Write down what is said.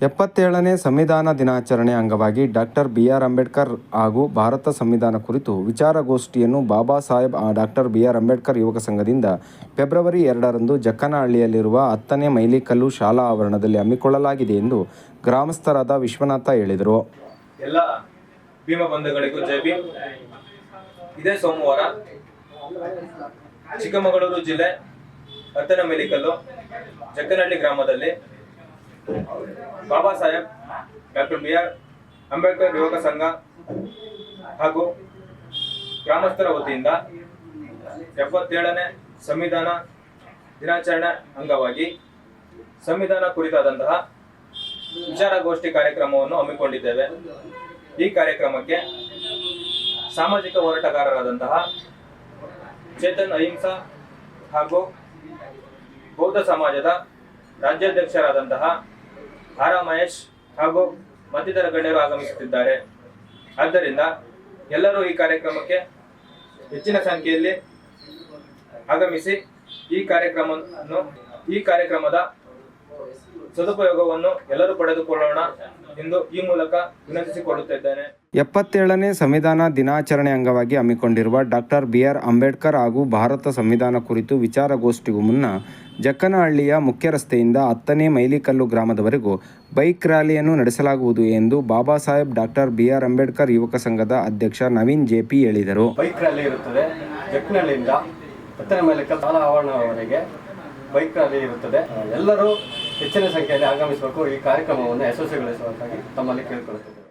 77ನೇ ಸಂವಿಧಾನ ದಿನಾಚರಣೆ ಅಂಗವಾಗಿ ಡಾಕ್ಟರ್ ಬಿ.ಆರ್. ಅಂಬೇಡ್ಕರ್ ಹಾಗೂ ಭಾರತ ಸಂವಿಧಾನ ಕುರಿತು ವಿಚಾರಗೋಷ್ಠಿಯನ್ನು ಬಾಬಾ ಸಾಹೇಬ್ ಡಾಕ್ಟರ್ ಬಿ.ಆರ್. ಅಂಬೇಡ್ಕರ್ ಯುವಕ ಸಂಘದಿಂದ ಫೆಬ್ರವರಿ 2ರಂದು ಜಕ್ಕನಹಳ್ಳಿಯಲ್ಲಿರುವ 10ನೇ ಮೈಲಿಕಲ್ಲು ಶಾಲಾ ಆವರಣದಲ್ಲಿ ಹಮ್ಮಿಕೊಳ್ಳಲಾಗಿದೆ ಎಂದು ಗ್ರಾಮಸ್ಥರಾದ ವಿಶ್ವನಾಥ ಹೇಳಿದರು. ಎಲ್ಲ ಭೀಮ ಬಂಧುಗಳಿಗೂ ಜೈ ಭೀಮ್. ಇದೇ ಸೋಮವಾರ ಚಿಕ್ಕಮಗಳೂರು ಜಿಲ್ಲೆ 10ನೇ ಮೈಲಿಕಲ್ಲು ಜಕ್ಕನಹಳ್ಳಿ ಗ್ರಾಮದಲ್ಲಿ ಬಾಬಾ ಸಾಹೇಬ್ ಡಾಕ್ಟರ್ ಬಿ.ಆರ್. ಅಂಬೇಡ್ಕರ್ ಯುವಕ ಸಂಘ ಹಾಗೂ ಗ್ರಾಮಸ್ಥರ ವತಿಯಿಂದ 77ನೇ ಸಂವಿಧಾನ ದಿನಾಚರಣೆ ಅಂಗವಾಗಿ ಸಂವಿಧಾನ ಕುರಿತಾದಂತಹ ವಿಚಾರಗೋಷ್ಠಿ ಕಾರ್ಯಕ್ರಮವನ್ನು ಹಮ್ಮಿಕೊಂಡಿದ್ದೇವೆ. ಈ ಕಾರ್ಯಕ್ರಮಕ್ಕೆ ಸಾಮಾಜಿಕ ಹೋರಾಟಗಾರರಾದಂತಹ ಚೇತನ್ ಅಹಿಂಸಾ ಹಾಗೂ ಬೌದ್ಧ ಸಮಾಜದ ರಾಜ್ಯಾಧ್ಯಕ್ಷರಾದಂತಹ ಆರ್. ಮಹೇಶ್ ಹಾಗೂ ಮತ್ತಿತರ ಗಣ್ಯರು ಆಗಮಿಸುತ್ತಿದ್ದಾರೆ. ಆದ್ದರಿಂದ ಎಲ್ಲರೂ ಈ ಕಾರ್ಯಕ್ರಮಕ್ಕೆ ಹೆಚ್ಚಿನ ಸಂಖ್ಯೆಯಲ್ಲಿ ಆಗಮಿಸಿ ಈ ಕಾರ್ಯಕ್ರಮದ ಸದುಪಯೋಗವನ್ನು ಎಲ್ಲರೂ ಪಡೆದುಕೊಳ್ಳೋಣ ಎಂದು ಈ ಮೂಲಕ ವಿನಂತಿಸಿಕೊಳ್ಳುತ್ತಿದ್ದೇನೆ. 77ನೇ ಸಂವಿಧಾನ ದಿನಾಚರಣೆ ಅಂಗವಾಗಿ ಹಮ್ಮಿಕೊಂಡಿರುವ ಡಾಕ್ಟರ್ ಬಿ.ಆರ್. ಅಂಬೇಡ್ಕರ್ ಹಾಗೂ ಭಾರತ ಸಂವಿಧಾನ ಕುರಿತು ವಿಚಾರಗೋಷ್ಠಿಗೂ ಮುನ್ನ ಜಕ್ಕನಹಳ್ಳಿಯ ಮುಖ್ಯ ರಸ್ತೆಯಿಂದ 10ನೇ ಮೈಲಿಕಲ್ಲು ಗ್ರಾಮದವರೆಗೂ ಬೈಕ್ ರ್ಯಾಲಿಯನ್ನು ನಡೆಸಲಾಗುವುದು ಎಂದು ಬಾಬಾ ಸಾಹೇಬ್ ಡಾಕ್ಟರ್ ಬಿ.ಆರ್. ಅಂಬೇಡ್ಕರ್ ಯುವಕ ಸಂಘದ ಅಧ್ಯಕ್ಷ ನವೀನ್ ಜೆ.ಪಿ. ಹೇಳಿದರು. ಬೈಕ್ ರ್ಯಾಲಿ ಇರುತ್ತದೆ. ಜಕ್ಕನಹಳ್ಳಿಯಿಂದ 10ನೇ ಮೈಲಿಕಲ್ಲು ಶಾಲಾ ಆವರಣವರೆಗೆ ಬೈಕ್ ರ್ಯಾಲಿ ಇರುತ್ತದೆ. ಎಲ್ಲರೂ ಹೆಚ್ಚಿನ ಸಂಖ್ಯೆಯಲ್ಲಿ ಆಗಮಿಸಬೇಕು. ಈ ಕಾರ್ಯಕ್ರಮವನ್ನು ಯಶಸ್ವಿಗೊಳಿಸುವುದಾಗಿ ತಮ್ಮಲ್ಲಿ ಕೇಳಿಕೊಳ್ಳುತ್ತೇವೆ.